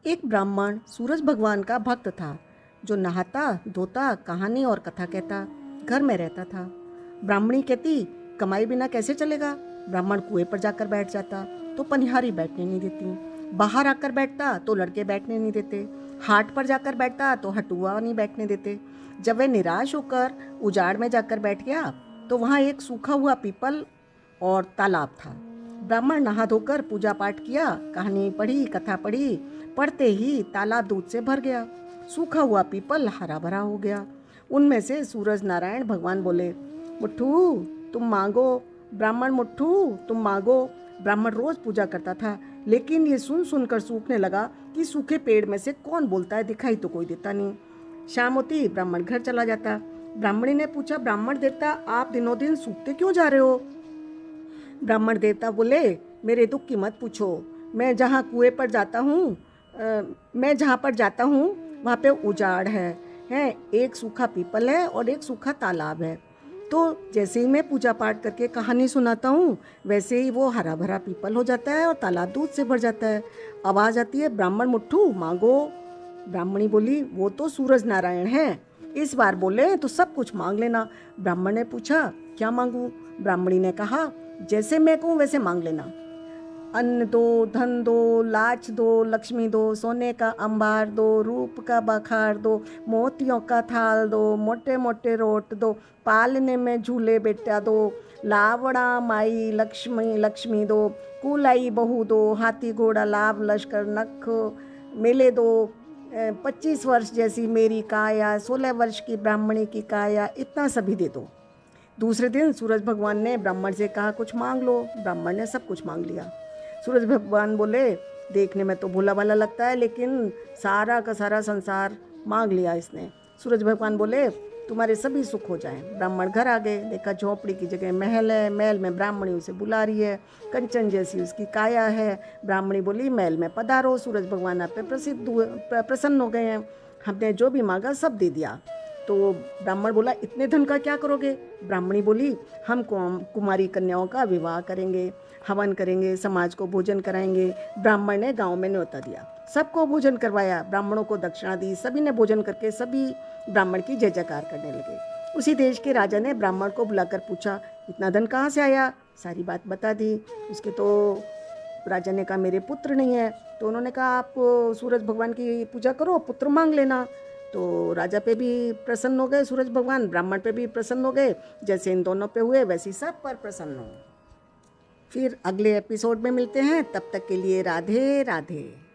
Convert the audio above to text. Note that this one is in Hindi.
एक ब्राह्मण सूरज भगवान का भक्त था जो नहाता धोता कहानी और कथा कहता घर में रहता था। ब्राह्मणी कहती, कमाई बिना कैसे चलेगा। ब्राह्मण कुएं पर जाकर बैठ जाता तो पनिहारी बैठने नहीं देती, बाहर आकर बैठता तो लड़के बैठने नहीं देते, हाट पर जाकर बैठता तो हटुआ नहीं बैठने देते। जब वह निराश होकर उजाड़ में जाकर बैठ गया तो वहाँ एक सूखा हुआ पीपल और तालाब था। ब्राह्मण नहा धोकर पूजा पाठ किया, कहानी पढ़ी, कथा पढ़ी। पढ़ते ही तालाब दूध से भर गया, सूखा हुआ पीपल हरा भरा हो गया। उनमें से सूरज नारायण भगवान बोले, मुट्ठू तुम मांगो। ब्राह्मण, मुट्ठू तुम मांगो। ब्राह्मण रोज पूजा करता था, लेकिन ये सुन सुनकर सूखने लगा कि सूखे पेड़ में से कौन बोलता है, दिखाई तो कोई देता नहीं। शाम होती ब्राह्मण घर चला जाता। ब्राह्मणी ने पूछा, ब्राह्मण देवता आप दिनों दिन सूखते क्यों जा रहे हो। ब्राह्मण देवता बोले, मेरे दुख की मत पूछो। मैं जहाँ कुएं पर जाता हूँ मैं जहाँ पर जाता हूँ वहाँ पे उजाड़ है एक सूखा पीपल है और एक सूखा तालाब है। तो जैसे ही मैं पूजा पाठ करके कहानी सुनाता हूँ वैसे ही वो हरा भरा पीपल हो जाता है और तालाब दूध से भर जाता है। आवाज़ आती है, ब्राह्मण मुट्ठू मांगो। ब्राह्मणी बोली, वो तो सूरज नारायण है, इस बार बोले तो सब कुछ मांग लेना। ब्राह्मण ने पूछा, क्या मांगूं। ब्राह्मणी ने कहा, जैसे मैं कहूँ वैसे मांग लेना। अन्न दो, धन दो, लाच दो, लक्ष्मी दो, सोने का अंबार दो, रूप का बखार दो, मोतियों का थाल दो, मोटे मोटे रोट दो, पालने में झूले बेटा दो, लावड़ा माई लक्ष्मी लक्ष्मी दो, कुलाई बहू दो, हाथी घोड़ा लाभ लश्कर नख मेले दो, 25 वर्ष जैसी मेरी काया, 16 वर्ष की ब्राह्मणी की काया, इतना सभी दे दो। दूसरे दिन सूरज भगवान ने ब्राह्मण से कहा, कुछ मांग लो। ब्राह्मण ने सब कुछ मांग लिया। सूरज भगवान बोले, देखने में तो भोला भाला लगता है, लेकिन सारा का सारा संसार मांग लिया इसने। सूरज भगवान बोले, तुम्हारे सभी सुख हो जाएं। ब्राह्मण घर आ गए, देखा झोपड़ी की जगह महल है, महल में ब्राह्मणी उसे बुला रही है, कंचन जैसी उसकी काया है। ब्राह्मणी बोली, महल में पधारो, सूरज भगवान आप पे प्रसन्न हो गए हैं, हमने जो भी मांगा सब दे दिया। तो ब्राह्मण बोला, इतने धन का क्या करोगे। ब्राह्मणी बोली, हम कुमारी कन्याओं का विवाह करेंगे, हवन करेंगे, समाज को भोजन कराएंगे। ब्राह्मण ने गांव में न्योता दिया, सबको भोजन करवाया, ब्राह्मणों को दक्षिणा दी, सभी ने भोजन करके सभी ब्राह्मण की जय जयकार करने लगे। उसी देश के राजा ने ब्राह्मण को बुलाकर पूछा, इतना धन कहाँ से आया। सारी बात बता दी। उसके तो राजा ने कहा, मेरे पुत्र नहीं है। तो उन्होंने कहा, आप सूरज भगवान की पूजा करो, पुत्र मांग लेना। तो राजा पे भी प्रसन्न हो गए सूरज भगवान, ब्राह्मण पे भी प्रसन्न हो गए। जैसे इन दोनों पे हुए वैसे सब पर प्रसन्न हो। फिर अगले एपिसोड में मिलते हैं, तब तक के लिए राधे राधे।